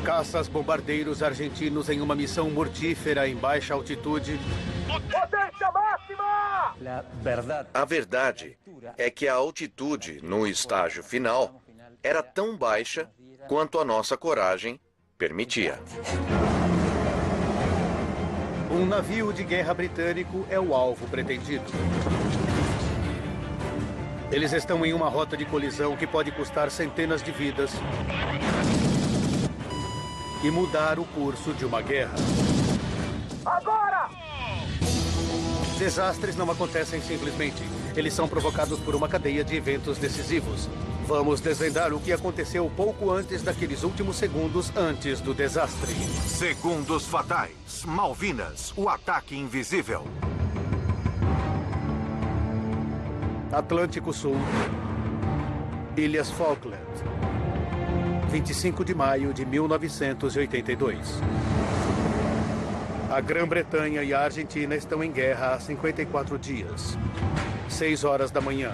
Caças bombardeiros argentinos em uma missão mortífera em baixa altitude. Potência máxima! A verdade é que a altitude no estágio final era tão baixa quanto a nossa coragem permitia. Um navio de guerra britânico é o alvo pretendido. Eles estão em uma rota de colisão que pode custar centenas de vidas e mudar o curso de uma guerra. Agora! Desastres não acontecem simplesmente. Eles são provocados por uma cadeia de eventos decisivos. Vamos desvendar o que aconteceu pouco antes daqueles últimos segundos antes do desastre. Segundos fatais. Malvinas, o ataque invisível. Atlântico Sul, Ilhas Falkland, 25 de maio de 1982. A Grã-Bretanha e a Argentina estão em guerra há 54 dias. 6 horas da manhã.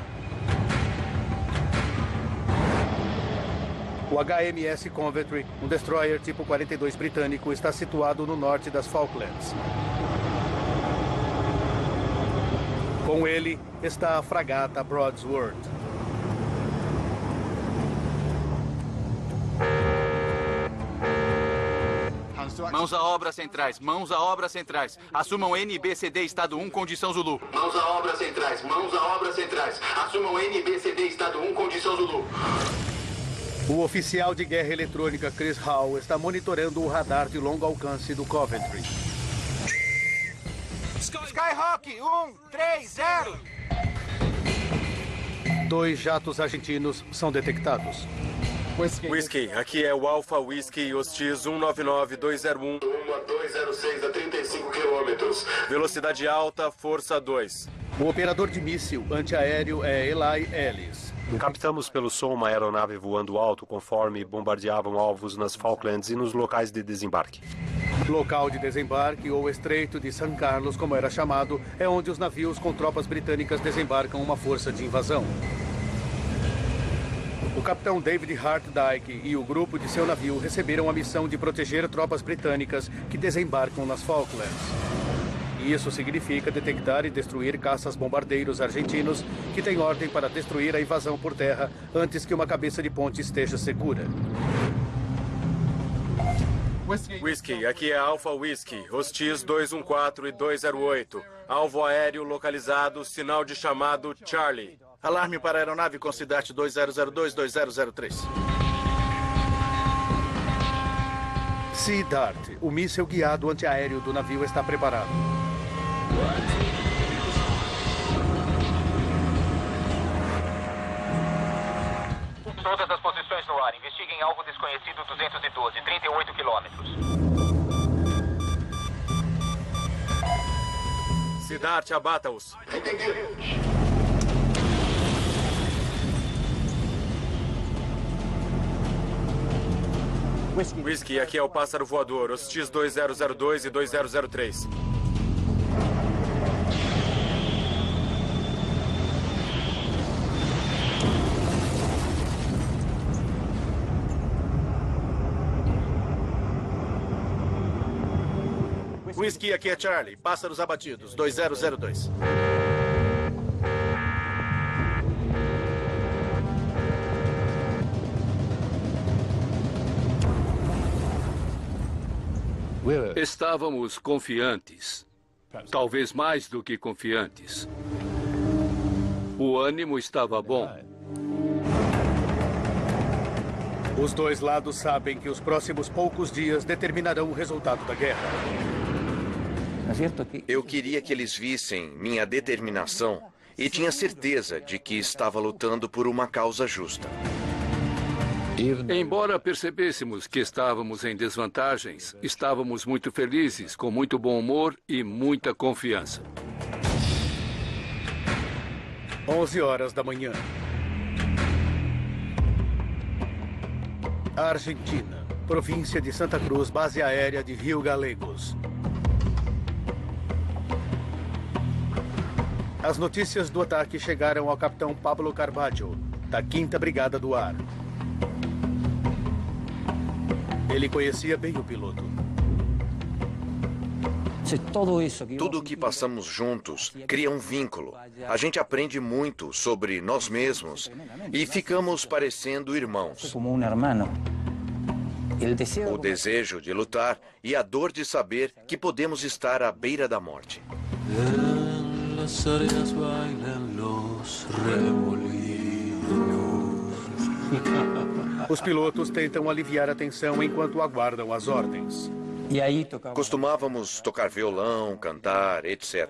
O HMS Coventry, um destroyer tipo 42 britânico, está situado no norte das Falklands. Com ele está a fragata Broadsword. Mãos à obra centrais, mãos à obra centrais. Assumam NBCD Estado 1, condição Zulu. Mãos à obra centrais, mãos à obra centrais. Assumam NBCD Estado 1, condição Zulu. O oficial de guerra eletrônica Chris Hall está monitorando o radar de longo alcance do Coventry. Skyhawk 130! 2 jatos argentinos são detectados. Whisky, aqui é o Alpha Whisky Hostis 199-201. 206 a 35 quilômetros. Velocidade alta, força 2. O operador de míssil antiaéreo é Eli Ellis. Captamos pelo som uma aeronave voando alto conforme bombardeavam alvos nas Falklands e nos locais de desembarque. Local de desembarque, ou Estreito de San Carlos, como era chamado, é onde os navios com tropas britânicas desembarcam uma força de invasão. O capitão David Hart Dyke e o grupo de seu navio receberam a missão de proteger tropas britânicas que desembarcam nas Falklands. Isso significa detectar e destruir caças-bombardeiros argentinos que têm ordem para destruir a invasão por terra antes que uma cabeça de ponte esteja segura. Whisky, aqui é Alpha Whisky, Hostis 214 e 208. Alvo aéreo localizado, sinal de chamado Charlie. Alarme para a aeronave com SIDART 2002-2003. SEA-Dart, o míssil guiado antiaéreo do navio, está preparado. Todas as posições no ar. Investiguem alvo desconhecido 212, 38 quilômetros. SIDART, abata-os. Entendido. Whisky, aqui é o Pássaro Voador, Hostis 2002 e 2003. Whisky, aqui é Charlie. Pássaros abatidos, 2002. Estávamos confiantes. Talvez mais do que confiantes. O ânimo estava bom. Os dois lados sabem que os próximos poucos dias determinarão o resultado da guerra. Eu queria que eles vissem minha determinação e tinha certeza de que estava lutando por uma causa justa. Embora percebêssemos que estávamos em desvantagens, estávamos muito felizes, com muito bom humor e muita confiança. 11 da manhã. Argentina, província de Santa Cruz, base aérea de Rio Galegos. As notícias do ataque chegaram ao capitão Pablo Carvalho, da 5ª Brigada do Ar. Ele conhecia bem o piloto. Tudo o que passamos juntos cria um vínculo. A gente aprende muito sobre nós mesmos e ficamos parecendo irmãos. O desejo de lutar e a dor de saber que podemos estar à beira da morte. Os pilotos tentam aliviar a tensão enquanto aguardam as ordens. Costumávamos tocar violão, cantar, etc.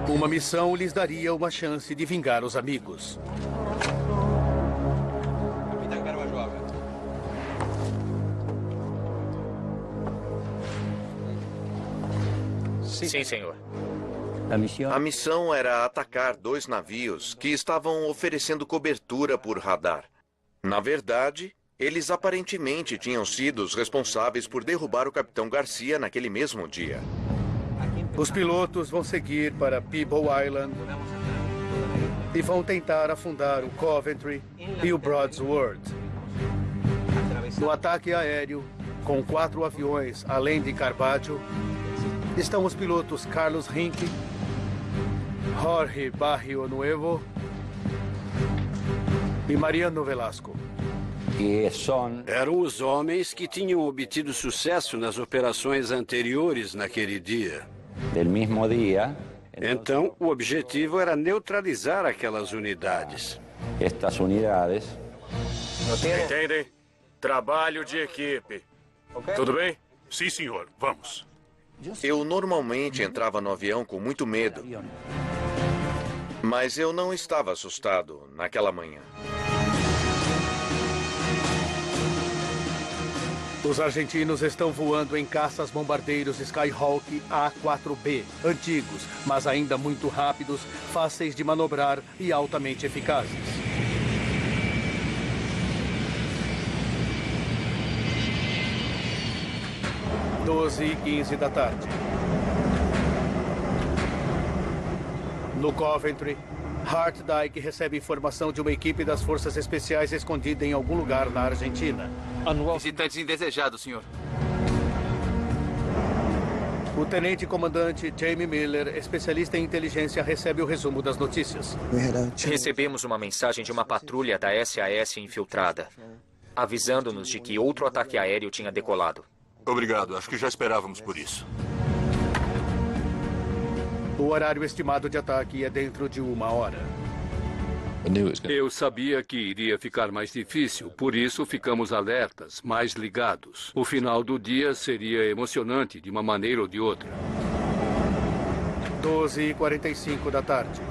Uma missão lhes daria uma chance de vingar os amigos. Sim, senhor. A missão era atacar 2 navios que estavam oferecendo cobertura por radar. Na verdade, eles aparentemente tinham sido os responsáveis por derrubar o capitão Garcia naquele mesmo dia. Os pilotos vão seguir para Peeble Island e vão tentar afundar o Coventry e o Broadsword. No ataque aéreo, com 4 aviões além de Carvalho, estão os pilotos Carlos Rink, Jorge Barrio Nuevo e Mariano Velasco. Eram os homens que tinham obtido sucesso nas operações anteriores naquele dia. Então, o objetivo era neutralizar aquelas unidades. Entendem? Trabalho de equipe. Tudo bem? Sim, senhor. Vamos. Eu normalmente entrava no avião com muito medo. Mas eu não estava assustado naquela manhã. Os argentinos estão voando em caças-bombardeiros Skyhawk A4B, antigos, mas ainda muito rápidos, fáceis de manobrar e altamente eficazes. Doze e 15 da tarde. No Coventry, Hart Dyke recebe informação de uma equipe das Forças Especiais escondida em algum lugar na Argentina. Visitantes indesejados, senhor. O tenente-comandante Jamie Miller, especialista em inteligência, recebe o resumo das notícias. Recebemos uma mensagem de uma patrulha da SAS infiltrada, avisando-nos de que outro ataque aéreo tinha decolado. Obrigado, acho que já esperávamos por isso. O horário estimado de ataque é dentro de 1 hora. Eu sabia que iria ficar mais difícil, por isso ficamos alertas, mais ligados. O final do dia seria emocionante de uma maneira ou de outra. 12 e 45 da tarde.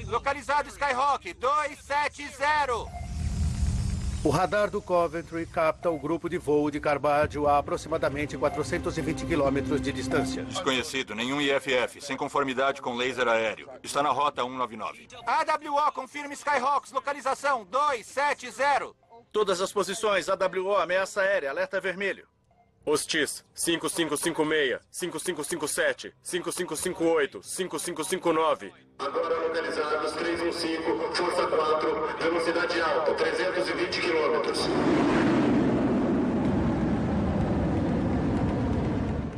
Localizado Skyhawk 270. O radar do Coventry capta o grupo de voo de Carvalho a aproximadamente 420 quilômetros de distância. Desconhecido, nenhum IFF, sem conformidade com laser aéreo. Está na rota 199. AWO, confirme Skyhawks, localização 270. Todas as posições, AWO, ameaça aérea, alerta vermelho. Hostis, 5556, 5557, 5558, 5559. Agora localizados 315, força 4, velocidade alta, 320 quilômetros.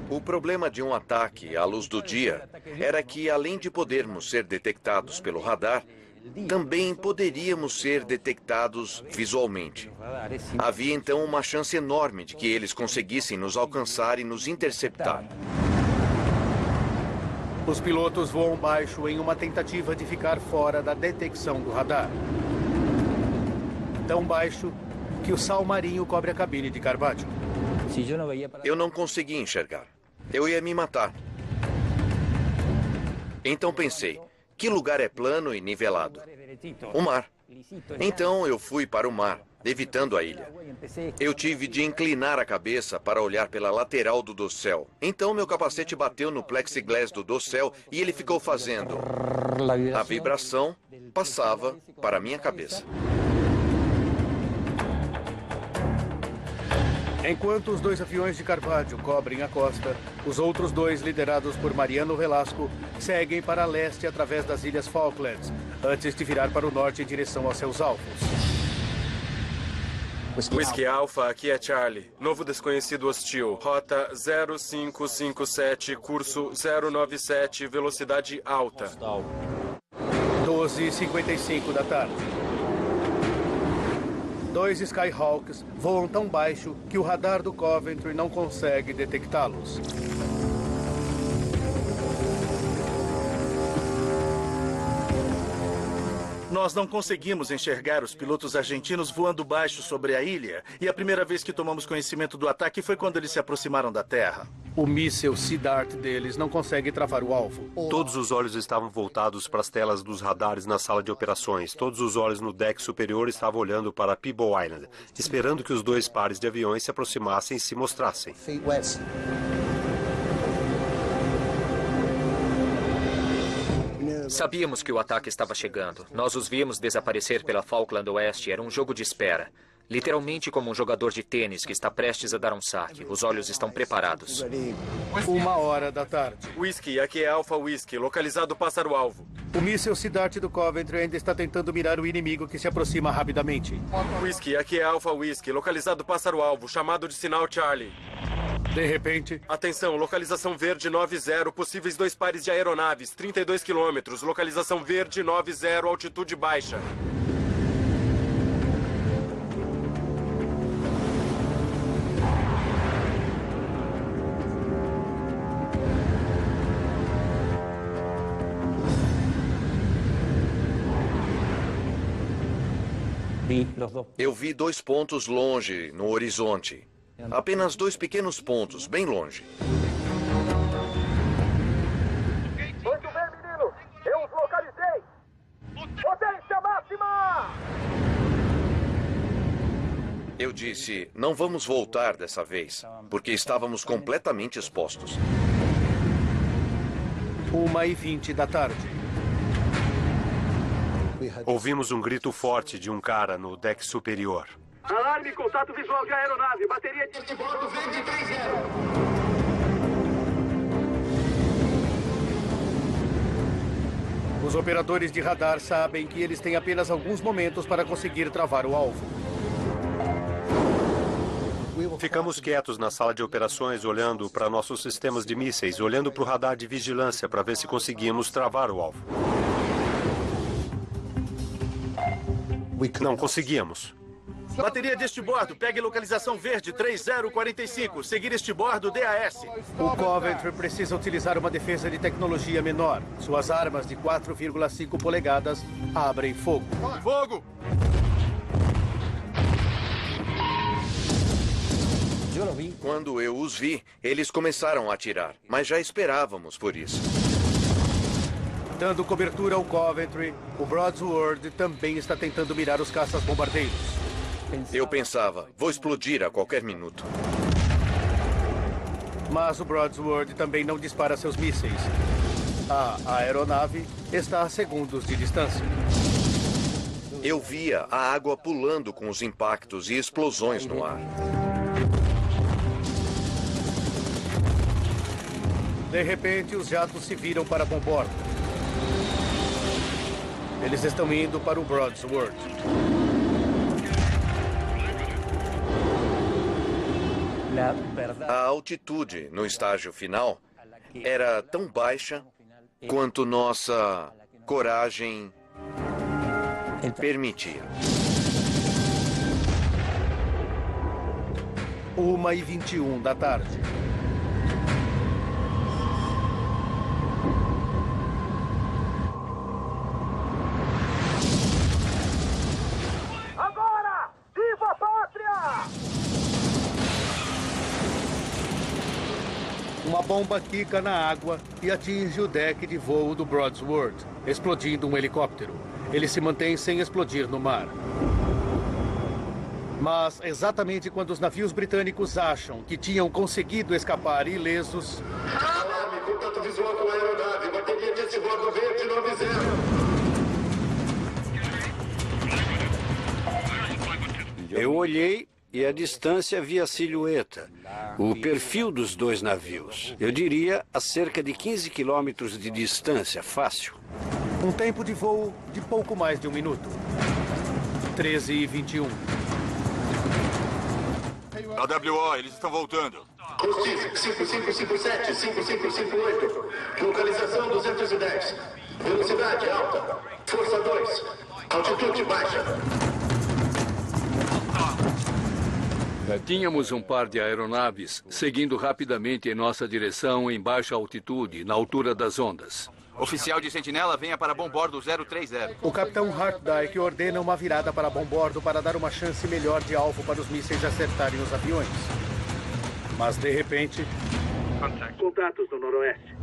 O problema de um ataque à luz do dia era que, além de podermos ser detectados pelo radar, também poderíamos ser detectados visualmente. Havia então uma chance enorme de que eles conseguissem nos alcançar e nos interceptar. Os pilotos voam baixo em uma tentativa de ficar fora da detecção do radar. Tão baixo que o sal marinho cobre a cabine de Carvalho. Eu não conseguia enxergar. Eu ia me matar. Então pensei, Que lugar é plano e nivelado? O mar. Então eu fui para o mar, evitando a ilha. Eu tive de inclinar a cabeça para olhar pela lateral do dossel. Então meu capacete bateu no plexiglass do dossel e ele ficou fazendo. A vibração passava para minha cabeça. Enquanto os 2 aviões de Carvalho cobrem a costa, os outros 2, liderados por Mariano Velasco, seguem para leste através das Ilhas Falklands, antes de virar para o norte em direção aos seus alvos. Whisky Alpha, aqui é Charlie. Novo desconhecido hostil. Rota 0557, curso 097, velocidade alta. 12h55 da tarde. 2 Skyhawks voam tão baixo que o radar do Coventry não consegue detectá-los. Nós não conseguimos enxergar os pilotos argentinos voando baixo sobre a ilha. E a primeira vez que tomamos conhecimento do ataque foi quando eles se aproximaram da Terra. O míssil Sea Dart deles não consegue travar o alvo. Todos os olhos estavam voltados para as telas dos radares na sala de operações. Todos os olhos no deck superior estavam olhando para Peeble Island, esperando que os 2 pares de aviões se aproximassem e se mostrassem. Sabíamos que o ataque estava chegando. Nós os vimos desaparecer pela Falkland Oeste. Era um jogo de espera. Literalmente como um jogador de tênis que está prestes a dar um saque. Os olhos estão preparados. 1h da tarde. Whisky, aqui é Alpha Whisky, localizado pássaro-alvo. O míssil Sea Dart do Coventry ainda está tentando mirar o inimigo que se aproxima rapidamente. Whisky, aqui é Alpha Whisky, localizado pássaro-alvo, chamado de sinal Charlie. De repente... Atenção, localização verde 90, possíveis 2 pares de aeronaves, 32 quilômetros, localização verde 90, altitude baixa. Eu vi 2 pontos longe no horizonte. Apenas 2 pequenos pontos, bem longe. Muito bem, menino. Eu os localizei. Potência máxima! Eu disse, não vamos voltar dessa vez, porque estávamos completamente expostos. 1h20 da tarde. Ouvimos um grito forte de um cara no deck superior. Alarme, contato visual de aeronave. Bateria de bordo verde 30. Os operadores de radar sabem que eles têm apenas alguns momentos para conseguir travar o alvo. Ficamos quietos na sala de operações, olhando para nossos sistemas de mísseis, olhando para o radar de vigilância para ver se conseguíamos travar o alvo. Não conseguíamos. Bateria de estibordo, pegue localização verde 3045, seguir estibordo DAS. O Coventry precisa utilizar uma defesa de tecnologia menor. Suas armas de 4,5 polegadas abrem fogo. Fogo! Quando eu os vi, eles começaram a atirar, mas já esperávamos por isso. Dando cobertura ao Coventry, o Broadsword também está tentando mirar os caças-bombardeiros. Eu pensava, vou explodir a qualquer minuto. Mas o Broadsword também não dispara seus mísseis. A aeronave está a segundos de distância. Eu via a água pulando com os impactos e explosões no ar. De repente, os jatos se viram para bombordo. Eles estão indo para o Broadsword. A altitude no estágio final era tão baixa quanto nossa coragem permitia. 1h21 da tarde. Agora! Viva a pátria! Uma bomba quica na água e atinge o deck de voo do Broadsword, explodindo um helicóptero. Ele se mantém sem explodir no mar. Mas, exatamente quando os navios britânicos acham que tinham conseguido escapar ilesos... Alarme, contato visual com a aeronave. Bateria de S-Bordo verde 90. Eu olhei e à distância vi a silhueta, o perfil dos dois navios. Eu diria a cerca de 15 quilômetros de distância, fácil. Um tempo de voo de pouco mais de 1 minuto. 13h21. AWO, eles estão voltando. Hostis 5557, 5558. Localização 210. Velocidade alta. Força 2. Altitude baixa. Tínhamos um par de aeronaves seguindo rapidamente em nossa direção em baixa altitude, na altura das ondas. Oficial de sentinela, venha para bombordo 030. O capitão Hartdyke ordena uma virada para bombordo para dar uma chance melhor de alvo para os mísseis acertarem os aviões. Mas, de repente... Contatos no noroeste.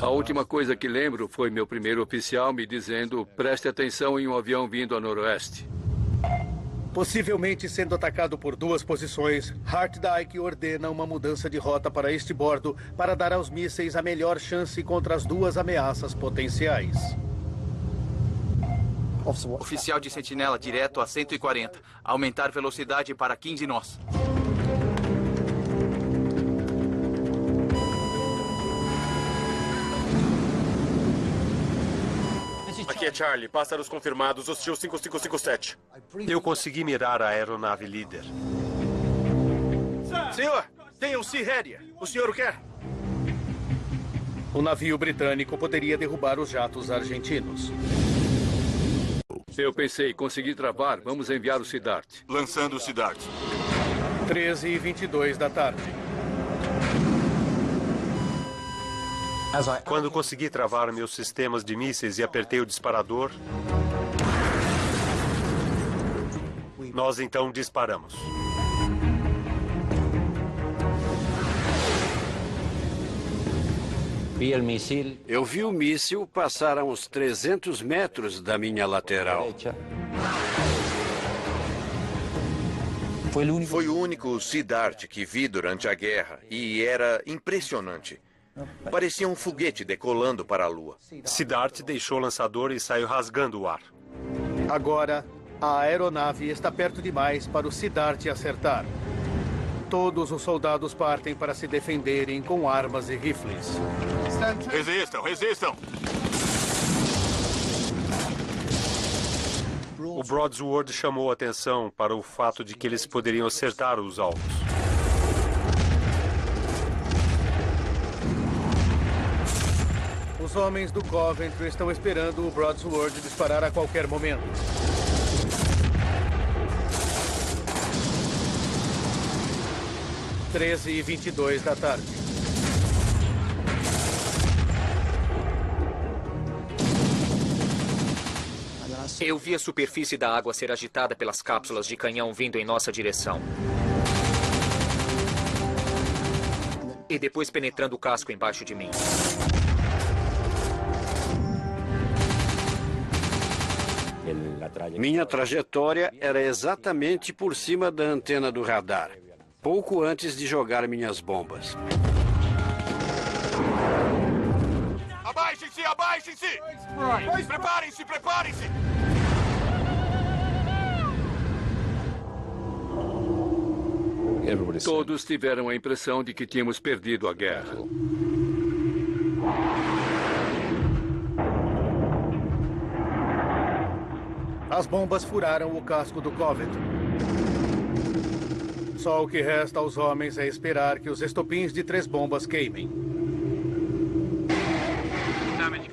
A última coisa que lembro foi meu primeiro oficial me dizendo: preste atenção em um avião vindo a noroeste. Possivelmente sendo atacado por 2 posições, Hartdyke ordena uma mudança de rota para este bordo para dar aos mísseis a melhor chance contra as 2 ameaças potenciais. Oficial de sentinela, direto a 140. Aumentar velocidade para 15 nós. Aqui é Charlie. Pássaros confirmados. Hostil 5557. Eu consegui mirar a aeronave líder. Senhor, tem um Sea Harrier. O senhor o quer? O navio britânico poderia derrubar os jatos argentinos. Eu pensei, consegui travar, vamos enviar o Siddharth. Lançando o Siddharth. 13h22 da tarde. Quando consegui travar meus sistemas de mísseis e apertei o disparador, nós então disparamos. Eu vi o míssil passar a uns 300 metros da minha lateral. Foi o único Siddharth que vi durante a guerra e era impressionante. Parecia um foguete decolando para a Lua. Siddharth deixou o lançador e saiu rasgando o ar. Agora, a aeronave está perto demais para o Siddharth acertar. Todos os soldados partem para se defenderem com armas e rifles. Resistam, resistam! O Broadsword chamou a atenção para o fato de que eles poderiam acertar os alvos. Os homens do Coventry estão esperando o Broadsword disparar a qualquer momento. — 13h22 da tarde. Eu vi a superfície da água ser agitada pelas cápsulas de canhão vindo em nossa direção. E depois penetrando o casco embaixo de mim. Minha trajetória era exatamente por cima da antena do radar, pouco antes de jogar minhas bombas. Abaixem-se, abaixem-se! Preparem-se, preparem-se! Todos tiveram a impressão de que tínhamos perdido a guerra. As bombas furaram o casco do Coventry. Só o que resta aos homens é esperar que os estopins de 3 bombas queimem.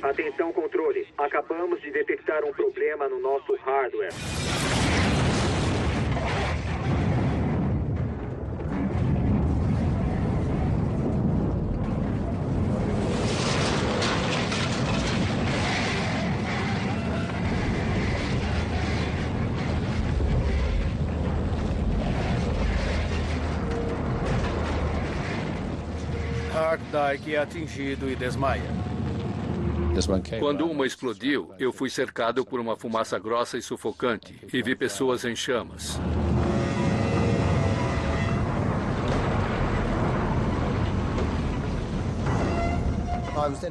Atenção, controle. Acabamos de detectar um problema no nosso hardware. Hart Dyke é atingido e desmaia. Quando uma explodiu, eu fui cercado por uma fumaça grossa e sufocante e vi pessoas em chamas.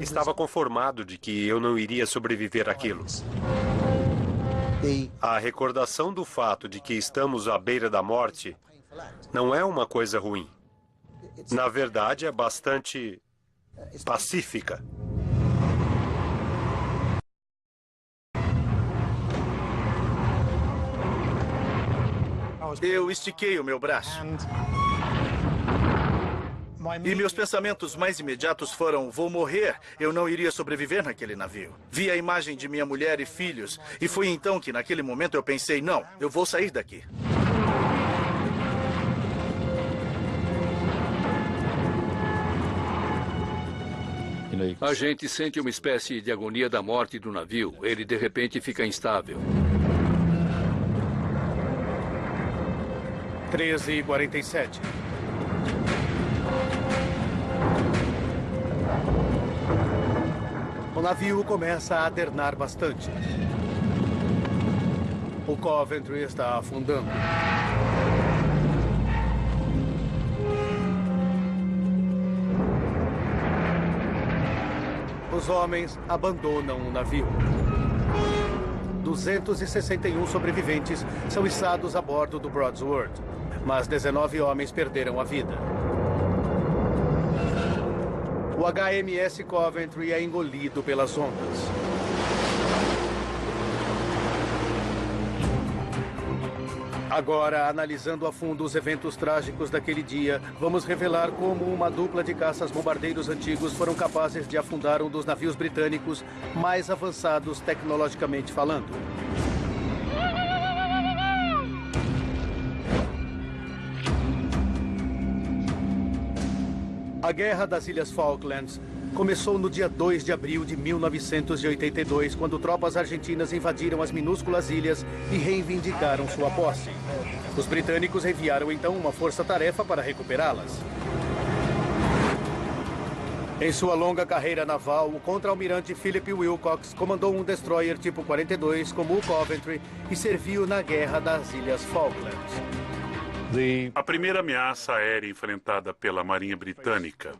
Estava conformado de que eu não iria sobreviver àquilo. A recordação do fato de que estamos à beira da morte não é uma coisa ruim. Na verdade, é bastante pacífica. Eu estiquei o meu braço. E meus pensamentos mais imediatos foram: vou morrer, eu não iria sobreviver naquele navio. Vi a imagem de minha mulher e filhos, e foi então que, naquele momento, eu pensei: não, eu vou sair daqui. A gente sente uma espécie de agonia da morte do navio. Ele, de repente, fica instável. 13h47. O navio começa a adernar bastante. O Coventry está afundando. Os homens abandonam o navio. 261 sobreviventes são içados a bordo do Broadsword, mas 19 homens perderam a vida. O HMS Coventry é engolido pelas ondas. Agora, analisando a fundo os eventos trágicos daquele dia, vamos revelar como uma dupla de caças-bombardeiros antigos foram capazes de afundar um dos navios britânicos mais avançados tecnologicamente falando. A Guerra das Ilhas Falklands começou no dia 2 de abril de 1982, quando tropas argentinas invadiram as minúsculas ilhas e reivindicaram sua posse. Os britânicos enviaram então uma força-tarefa para recuperá-las. Em sua longa carreira naval, o contra-almirante Philip Wilcox comandou um destroyer tipo 42 como o Coventry e serviu na Guerra das Ilhas Falklands. A primeira ameaça aérea enfrentada pela Marinha Britânica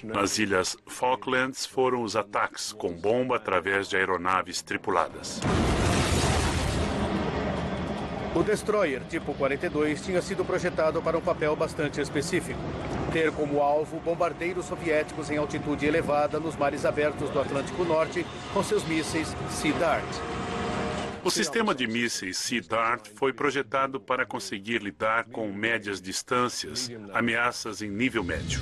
nas Ilhas Falklands foram os ataques com bomba através de aeronaves tripuladas. O destroyer tipo 42 tinha sido projetado para um papel bastante específico: ter como alvo bombardeiros soviéticos em altitude elevada nos mares abertos do Atlântico Norte com seus mísseis Sea Dart. O sistema de mísseis Sea Dart foi projetado para conseguir lidar com médias distâncias, ameaças em nível médio.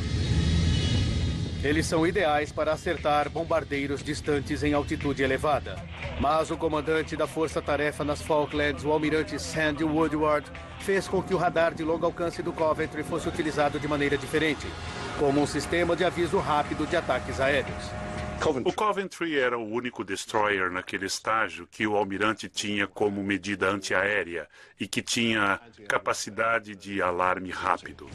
Eles são ideais para acertar bombardeiros distantes em altitude elevada. Mas o comandante da força-tarefa nas Falklands, o almirante Sandy Woodward, fez com que o radar de longo alcance do Coventry fosse utilizado de maneira diferente, como um sistema de aviso rápido de ataques aéreos. O Coventry era o único destroyer naquele estágio que o almirante tinha como medida antiaérea e que tinha capacidade de alarme rápido.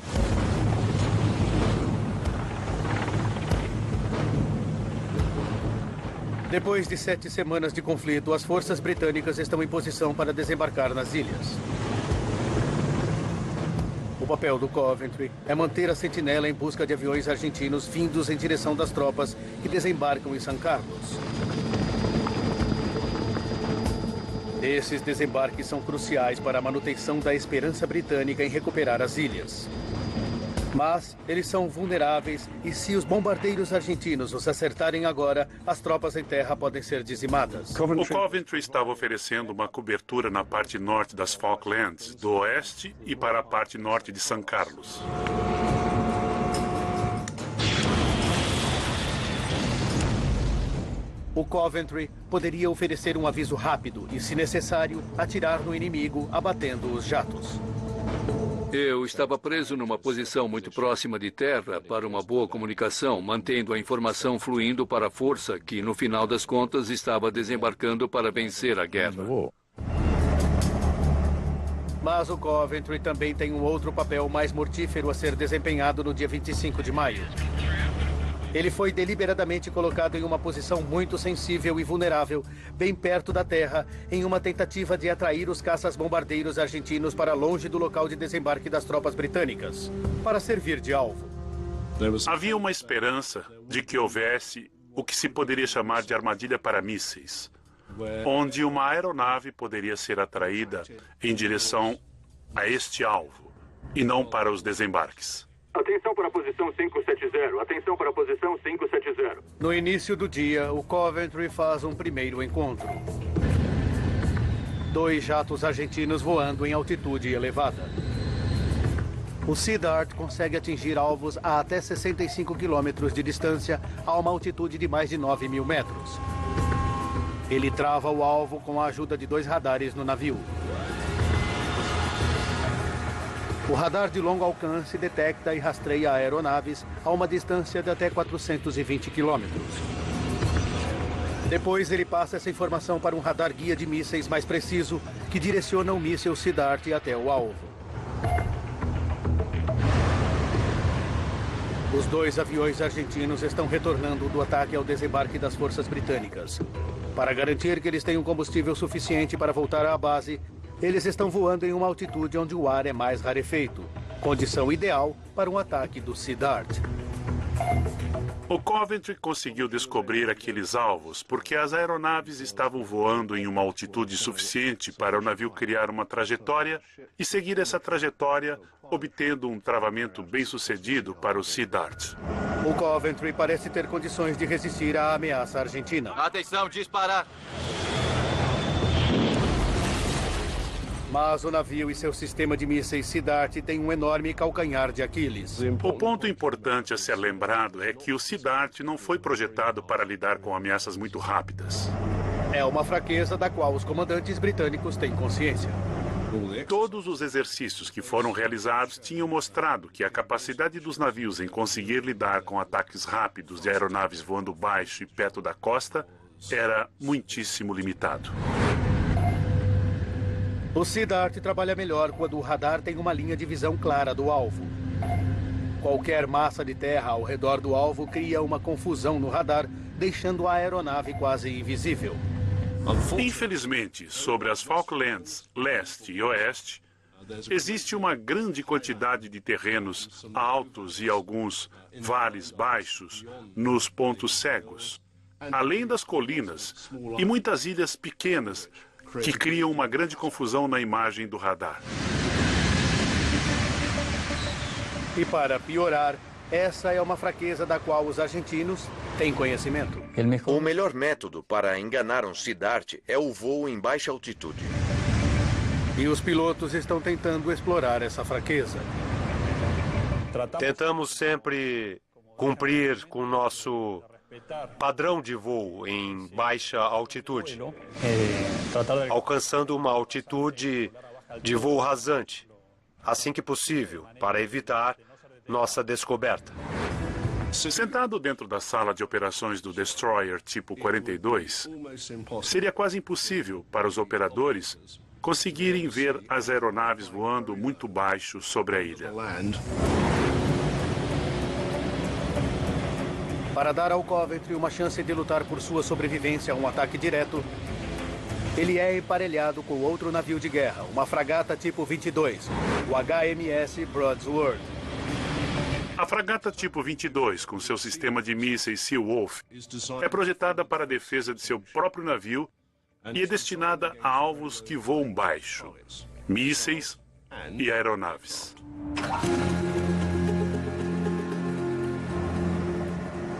Depois de 7 semanas de conflito, as forças britânicas estão em posição para desembarcar nas ilhas. O papel do Coventry é manter a sentinela em busca de aviões argentinos vindos em direção das tropas que desembarcam em San Carlos. Esses desembarques são cruciais para a manutenção da esperança britânica em recuperar as ilhas. Mas eles são vulneráveis e se os bombardeiros argentinos os acertarem agora, as tropas em terra podem ser dizimadas. O Coventry estava oferecendo uma cobertura na parte norte das Falklands, do oeste e para a parte norte de San Carlos. O Coventry poderia oferecer um aviso rápido e, se necessário, atirar no inimigo, abatendo os jatos. Eu estava preso numa posição muito próxima de terra para uma boa comunicação, mantendo a informação fluindo para a força que, no final das contas, estava desembarcando para vencer a guerra. Mas o Coventry também tem um outro papel mais mortífero a ser desempenhado no dia 25 de maio. Ele foi deliberadamente colocado em uma posição muito sensível e vulnerável, bem perto da terra, em uma tentativa de atrair os caças-bombardeiros argentinos para longe do local de desembarque das tropas britânicas, para servir de alvo. Havia uma esperança de que houvesse o que se poderia chamar de armadilha para mísseis, onde uma aeronave poderia ser atraída em direção a este alvo, e não para os desembarques. Atenção para a posição 570. Atenção para a posição 570. No início do dia, o Coventry faz um primeiro encontro. 2 jatos argentinos voando em altitude elevada. O Sea Dart consegue atingir alvos a até 65 quilômetros de distância a uma altitude de mais de 9.000 metros. Ele trava o alvo com a ajuda de 2 radares no navio. O radar de longo alcance detecta e rastreia aeronaves a uma distância de até 420 quilômetros. Depois ele passa essa informação para um radar guia de mísseis mais preciso, que direciona o míssil Sea Dart até o alvo. Os 2 aviões argentinos estão retornando do ataque ao desembarque das forças britânicas. Para garantir que eles tenham combustível suficiente para voltar à base, eles estão voando em uma altitude onde o ar é mais rarefeito, condição ideal para um ataque do Sea Dart. O Coventry conseguiu descobrir aqueles alvos porque as aeronaves estavam voando em uma altitude suficiente para o navio criar uma trajetória e seguir essa trajetória, obtendo um travamento bem-sucedido para o Sea Dart. O Coventry parece ter condições de resistir à ameaça argentina. Atenção, disparar! Mas o navio e seu sistema de mísseis Sea Dart têm um enorme calcanhar de Aquiles. O ponto importante a ser lembrado é que o Sea Dart não foi projetado para lidar com ameaças muito rápidas. É uma fraqueza da qual os comandantes britânicos têm consciência. Todos os exercícios que foram realizados tinham mostrado que a capacidade dos navios em conseguir lidar com ataques rápidos de aeronaves voando baixo e perto da costa era muitíssimo limitado. O Sea Dart trabalha melhor quando o radar tem uma linha de visão clara do alvo. Qualquer massa de terra ao redor do alvo cria uma confusão no radar, deixando a aeronave quase invisível. Infelizmente, sobre as Falklands leste e oeste, existe uma grande quantidade de terrenos altos e alguns vales baixos nos pontos cegos, além das colinas e muitas ilhas pequenas que criam uma grande confusão na imagem do radar. E para piorar, essa é uma fraqueza da qual os argentinos têm conhecimento. O melhor método para enganar um Sea Dart é o voo em baixa altitude. E os pilotos estão tentando explorar essa fraqueza. Tentamos sempre cumprir com o nosso padrão de voo em baixa altitude, alcançando uma altitude de voo rasante, assim que possível, para evitar nossa descoberta. Sentado dentro da sala de operações do Destroyer tipo 42, seria quase impossível para os operadores conseguirem ver as aeronaves voando muito baixo sobre a ilha. Para dar ao Coventry uma chance de lutar por sua sobrevivência a um ataque direto, ele é emparelhado com outro navio de guerra, uma fragata tipo 22, o HMS Broadsword. A fragata tipo 22, com seu sistema de mísseis Seawolf, é projetada para a defesa de seu próprio navio e é destinada a alvos que voam baixo, mísseis e aeronaves.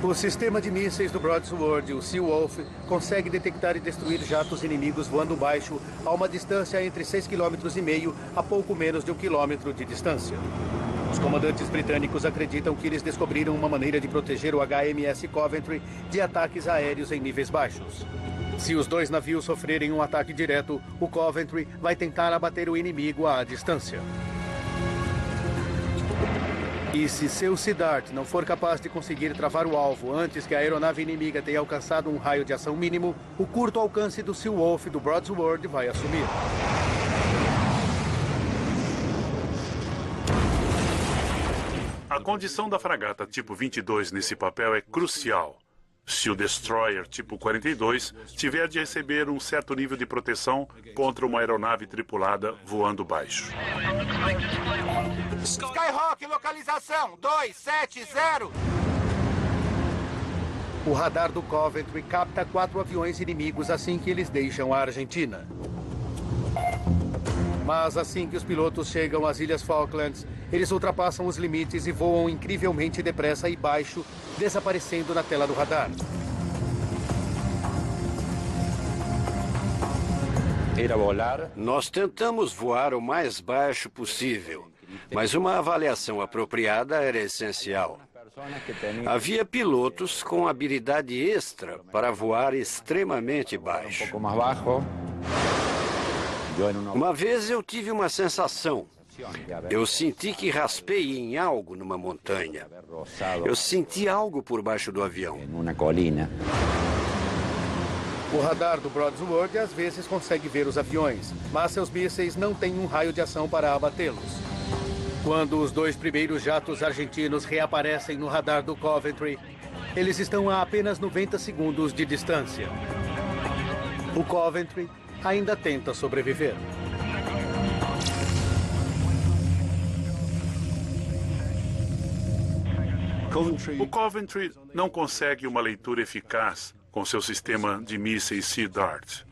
O sistema de mísseis do Broadsword, o Seawolf, consegue detectar e destruir jatos inimigos voando baixo a uma distância entre 6,5 km a pouco menos de 1 km de distância. Os comandantes britânicos acreditam que eles descobriram uma maneira de proteger o HMS Coventry de ataques aéreos em níveis baixos. Se os 2 navios sofrerem um ataque direto, o Coventry vai tentar abater o inimigo à distância. E se seu Sea Dart não for capaz de conseguir travar o alvo antes que a aeronave inimiga tenha alcançado um raio de ação mínimo, o curto alcance do Seawolf do Broadsword vai assumir. A A condição da fragata tipo 22 nesse papel é crucial. Se o Destroyer tipo 42 tiver de receber um certo nível de proteção contra uma aeronave tripulada voando baixo. Skyhawk, localização 270. O radar do Coventry capta 4 aviões inimigos assim que eles deixam a Argentina. Mas assim que os pilotos chegam às Ilhas Falklands, eles ultrapassam os limites e voam incrivelmente depressa e baixo, desaparecendo na tela do radar. Nós tentamos voar o mais baixo possível, mas uma avaliação apropriada era essencial. Havia pilotos com habilidade extra para voar extremamente baixo. Uma vez eu tive uma sensação. Eu senti que raspei em algo numa montanha. Eu senti algo por baixo do avião. O radar do Broadsword às vezes consegue ver os aviões, mas seus mísseis não têm um raio de ação para abatê-los. Quando os 2 primeiros jatos argentinos reaparecem no radar do Coventry, eles estão a apenas 90 segundos de distância. O Coventry ainda tenta sobreviver. O Coventry não consegue uma leitura eficaz com seu sistema de mísseis Sea Dart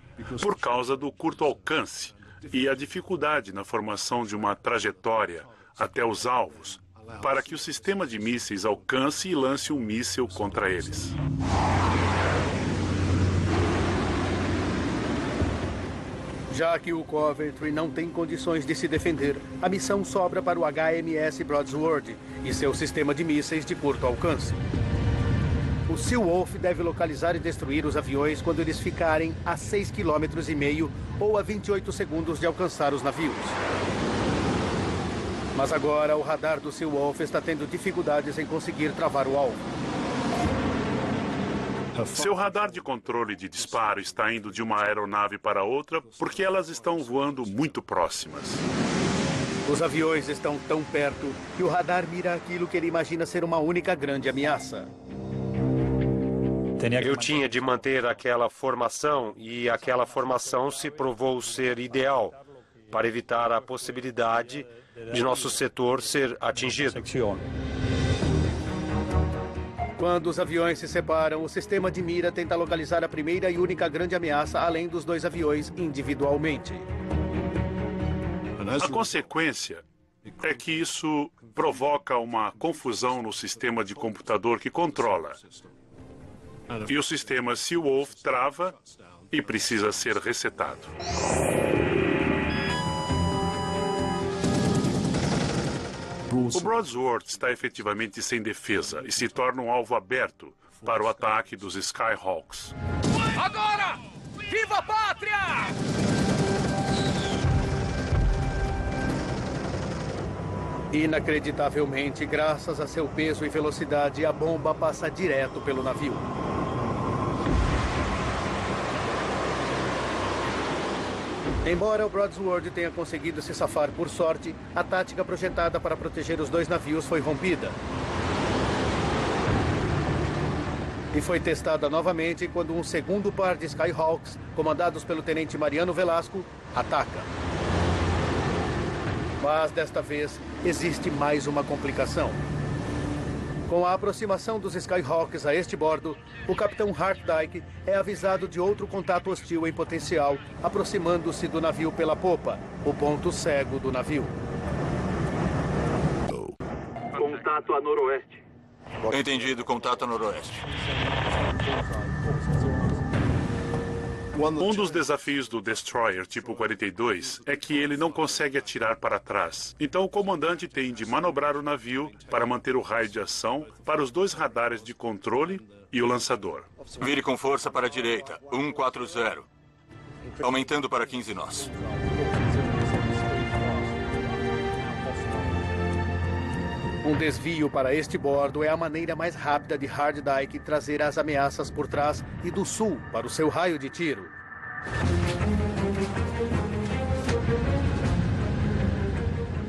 por causa do curto alcance e a dificuldade na formação de uma trajetória até os alvos para que o sistema de mísseis alcance e lance um míssil contra eles. Já que o Coventry não tem condições de se defender, a missão sobra para o HMS Broadsword e seu sistema de mísseis de curto alcance. O Seawolf deve localizar e destruir os aviões quando eles ficarem a 6,5 km ou a 28 segundos de alcançar os navios. Mas agora o radar do Seawolf está tendo dificuldades em conseguir travar o alvo. Seu radar de controle de disparo está indo de uma aeronave para outra porque elas estão voando muito próximas. Os aviões estão tão perto que o radar mira aquilo que ele imagina ser uma única grande ameaça. Eu tinha de manter aquela formação e aquela formação se provou ser ideal para evitar a possibilidade de nosso setor ser atingido. Quando os aviões se separam, o sistema de mira tenta localizar a primeira e única grande ameaça, além dos 2 aviões individualmente. A consequência é que isso provoca uma confusão no sistema de computador que controla. E o sistema Seawolf trava e precisa ser resetado. O Broadsword está efetivamente sem defesa e se torna um alvo aberto para o ataque dos Skyhawks. Agora! Viva a pátria! Inacreditavelmente, graças a seu peso e velocidade, a bomba passa direto pelo navio. Embora o Broadsword tenha conseguido se safar por sorte, a tática projetada para proteger os 2 navios foi rompida. E foi testada novamente quando um segundo par de Skyhawks, comandados pelo tenente Mariano Velasco, ataca. Mas desta vez, existe mais uma complicação. Com a aproximação dos Skyhawks a este bordo, o capitão Hartdyke é avisado de outro contato hostil em potencial, aproximando-se do navio pela popa, o ponto cego do navio. Contato a noroeste. Entendido, contato a noroeste. Um dos desafios do Destroyer tipo 42 é que ele não consegue atirar para trás. Então o comandante tem de manobrar o navio para manter o raio de ação para os 2 radares de controle e o lançador. Vire com força para a direita, 140. Aumentando para 15 nós. Um desvio para este bordo é a maneira mais rápida de Hartdyke trazer as ameaças por trás e do sul para o seu raio de tiro.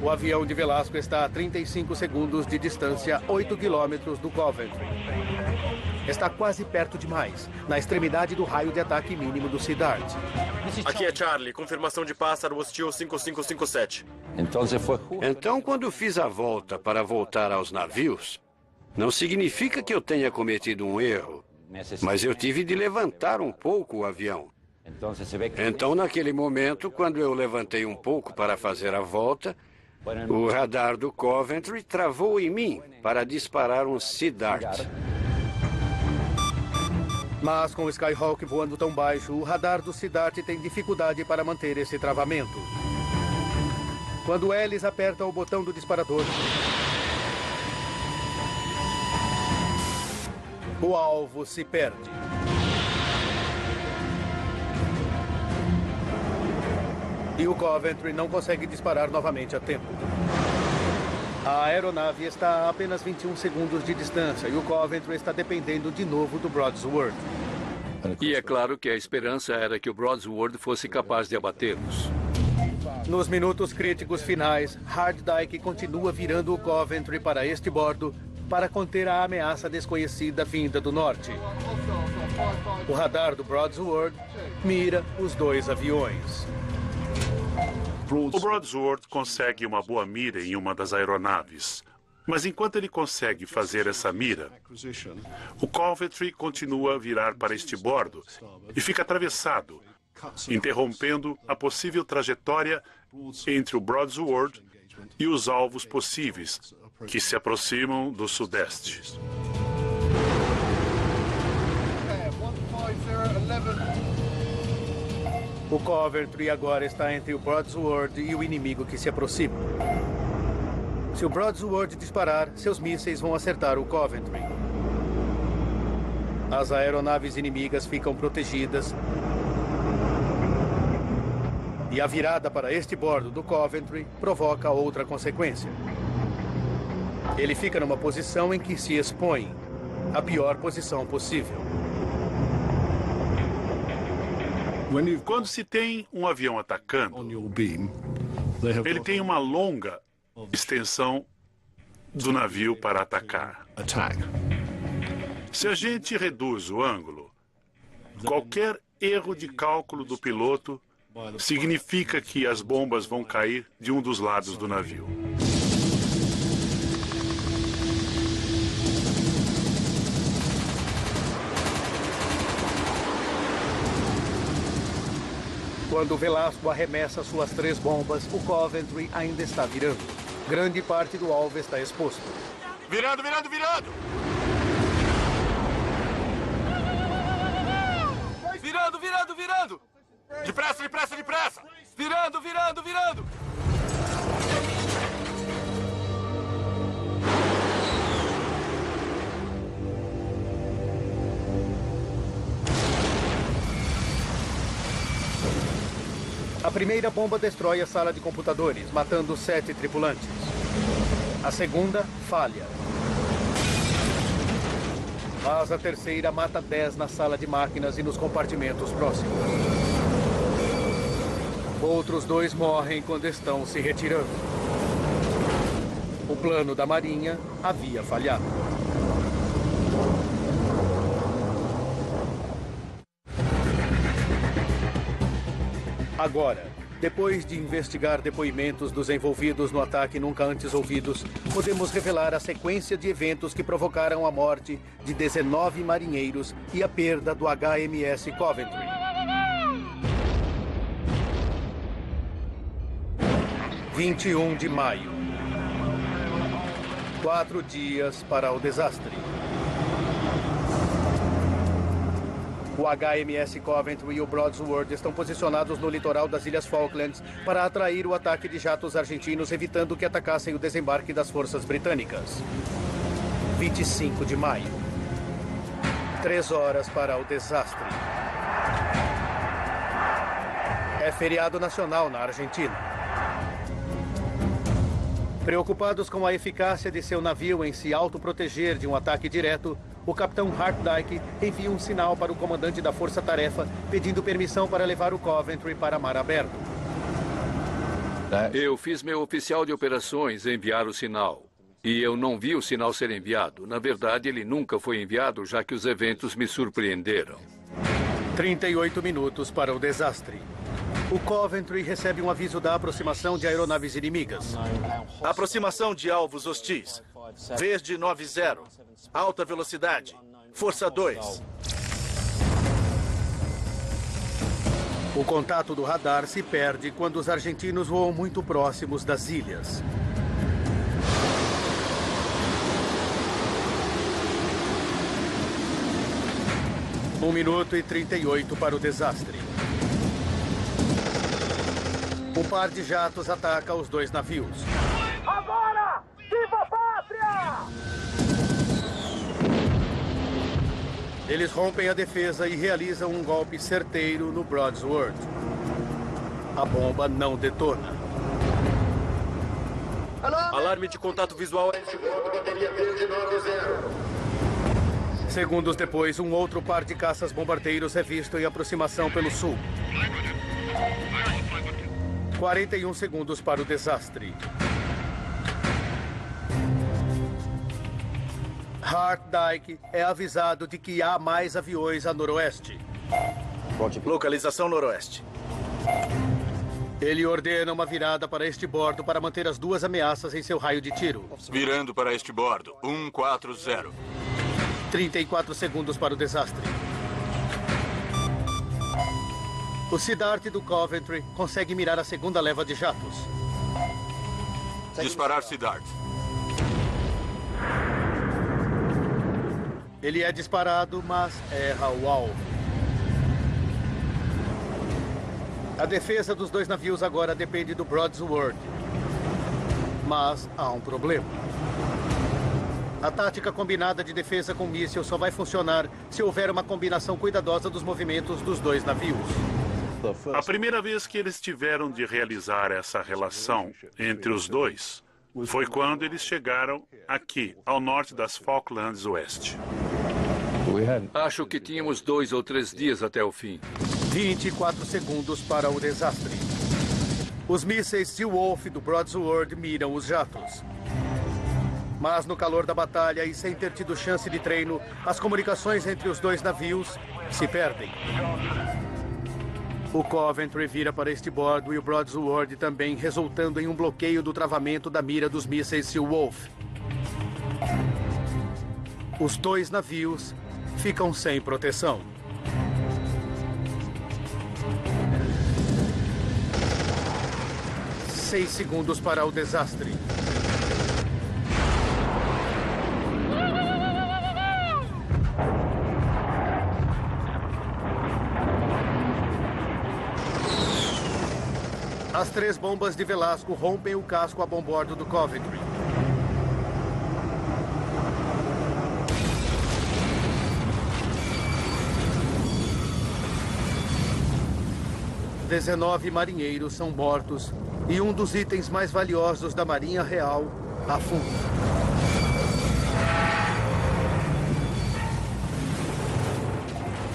O avião de Velasco está a 35 segundos de distância, 8 quilômetros do Coventry. Está quase perto demais, na extremidade do raio de ataque mínimo do Siddharth. Aqui é Charlie, confirmação de pássaro hostil 5557. Então, quando fiz a volta para voltar aos navios, não significa que eu tenha cometido um erro, mas eu tive de levantar um pouco o avião. Então, naquele momento, quando eu levantei um pouco para fazer a volta, o radar do Coventry travou em mim para disparar um Siddharth. Mas com o Skyhawk voando tão baixo, o radar do Siddharth tem dificuldade para manter esse travamento. Quando Ellis aperta o botão do disparador, o alvo se perde. E o Coventry não consegue disparar novamente a tempo. A aeronave está a apenas 21 segundos de distância e o Coventry está dependendo de novo do Broadsword. E é claro que a esperança era que o Broadsword fosse capaz de abatê-los. Nos minutos críticos finais, Hard Dyke continua virando o Coventry para este bordo para conter a ameaça desconhecida vinda do norte. O radar do Broadsword mira os dois aviões. O Broadsword consegue uma boa mira em uma das aeronaves. Mas enquanto ele consegue fazer essa mira, o Coventry continua a virar para este bordo e fica atravessado, interrompendo a possível trajetória entre o Broadsword e os alvos possíveis que se aproximam do sudeste. O Coventry agora está entre o Broadsword e o inimigo que se aproxima. Se o Broadsword disparar, seus mísseis vão acertar o Coventry. As aeronaves inimigas ficam protegidas. E a virada para este bordo do Coventry provoca outra consequência. Ele fica numa posição em que se expõe, a pior posição possível. Quando se tem um avião atacando, ele tem uma longa extensão do navio para atacar. Se a gente reduz o ângulo, qualquer erro de cálculo do piloto significa que as bombas vão cair de um dos lados do navio. Quando o Velasco arremessa suas 3 bombas, o Coventry ainda está virando. Grande parte do alvo está exposto. Virando, virando, virando! Virando, virando, virando! Depressa, depressa, depressa! Virando, virando, virando! A primeira bomba destrói a sala de computadores, matando 7 tripulantes. A segunda falha. Mas a terceira mata 10 na sala de máquinas e nos compartimentos próximos. Outros 2 morrem quando estão se retirando. O plano da Marinha havia falhado. Agora, depois de investigar depoimentos dos envolvidos no ataque nunca antes ouvidos, podemos revelar a sequência de eventos que provocaram a morte de 19 marinheiros e a perda do HMS Coventry. 21 de maio. 4 dias para o desastre. O HMS Coventry e o Broadsword estão posicionados no litoral das Ilhas Falklands para atrair o ataque de jatos argentinos, evitando que atacassem o desembarque das forças britânicas. 25 de maio. 3 horas para o desastre. É feriado nacional na Argentina. Preocupados com a eficácia de seu navio em se autoproteger de um ataque direto, o capitão Hard Dyke envia um sinal para o comandante da força-tarefa pedindo permissão para levar o Coventry para mar aberto. Eu fiz meu oficial de operações enviar o sinal. E eu não vi o sinal ser enviado. Na verdade, ele nunca foi enviado, já que os eventos me surpreenderam. 38 minutos para o desastre. O Coventry recebe um aviso da aproximação de aeronaves inimigas. Aproximação de alvos hostis. Verde 90. Alta velocidade. Força 2. O contato do radar se perde quando os argentinos voam muito próximos das ilhas. Um minuto e 38 para o desastre. Um par de jatos ataca os dois navios. Agora! Viva a pátria! Eles rompem a defesa e realizam um golpe certeiro no Broadsword. A bomba não detona. Alarme de contato visual. Bateria verde 90. Segundos depois, um outro par de caças bombardeiros é visto em aproximação pelo sul. 41 segundos para o desastre. Hart Dyke é avisado de que há mais aviões a noroeste. Localização noroeste. Ele ordena uma virada para este bordo para manter as duas ameaças em seu raio de tiro. Virando para este bordo. 140. 34 segundos para o desastre. O Siddharth do Coventry consegue mirar a segunda leva de jatos. Disparar Siddharth. Ele é disparado, mas erra o alvo. A defesa dos dois navios agora depende do Broadsword. Mas há um problema. A tática combinada de defesa com míssil só vai funcionar se houver uma combinação cuidadosa dos movimentos dos dois navios. A primeira vez que eles tiveram de realizar essa relação entre os dois foi quando eles chegaram aqui, ao norte das Falklands Oeste. Acho que tínhamos 2 ou 3 dias até o fim. 24 segundos para o desastre. Os mísseis Seawolf do Broadsword miram os jatos. Mas no calor da batalha e sem ter tido chance de treino, as comunicações entre os dois navios se perdem. O Coventry vira para este bordo e o Broadsword também, resultando em um bloqueio do travamento da mira dos mísseis Seawolf. Os dois navios ficam sem proteção. Seis segundos para o desastre. As 3 bombas de Velasco rompem o casco a bombordo do Coventry. "19 marinheiros são mortos e um dos itens mais valiosos da Marinha Real afunda.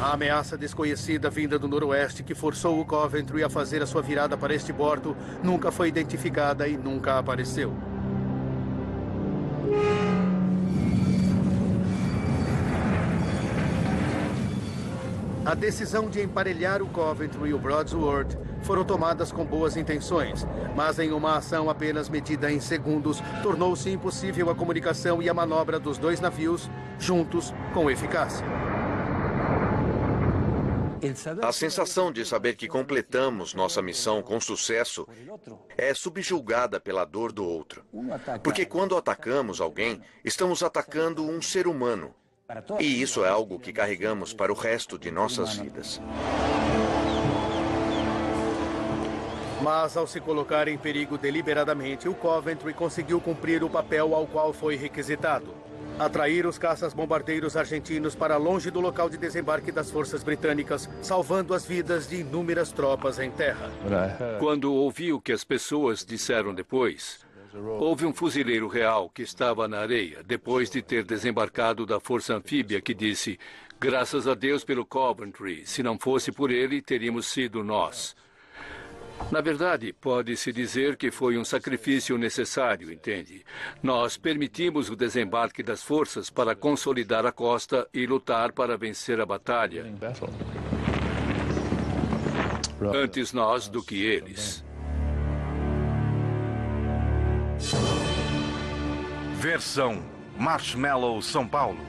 A ameaça desconhecida vinda do noroeste que forçou o Coventry a fazer a sua virada para este bordo nunca foi identificada e nunca apareceu. A decisão de emparelhar o Coventry e o Broadsword foram tomadas com boas intenções, mas em uma ação apenas medida em segundos, tornou-se impossível a comunicação e a manobra dos dois navios juntos com eficácia. A sensação de saber que completamos nossa missão com sucesso é subjugada pela dor do outro. Porque quando atacamos alguém, estamos atacando um ser humano. E isso é algo que carregamos para o resto de nossas vidas. Mas ao se colocar em perigo deliberadamente, o Coventry conseguiu cumprir o papel ao qual foi requisitado: atrair os caças-bombardeiros argentinos para longe do local de desembarque das forças britânicas, salvando as vidas de inúmeras tropas em terra. Quando ouvi o que as pessoas disseram depois, houve um fuzileiro real que estava na areia, depois de ter desembarcado da força anfíbia, que disse: "Graças a Deus pelo Coventry. Se não fosse por ele, teríamos sido nós." Na verdade, pode-se dizer que foi um sacrifício necessário, entende? Nós permitimos o desembarque das forças para consolidar a costa e lutar para vencer a batalha. Antes nós do que eles. Versão Marshmallow São Paulo.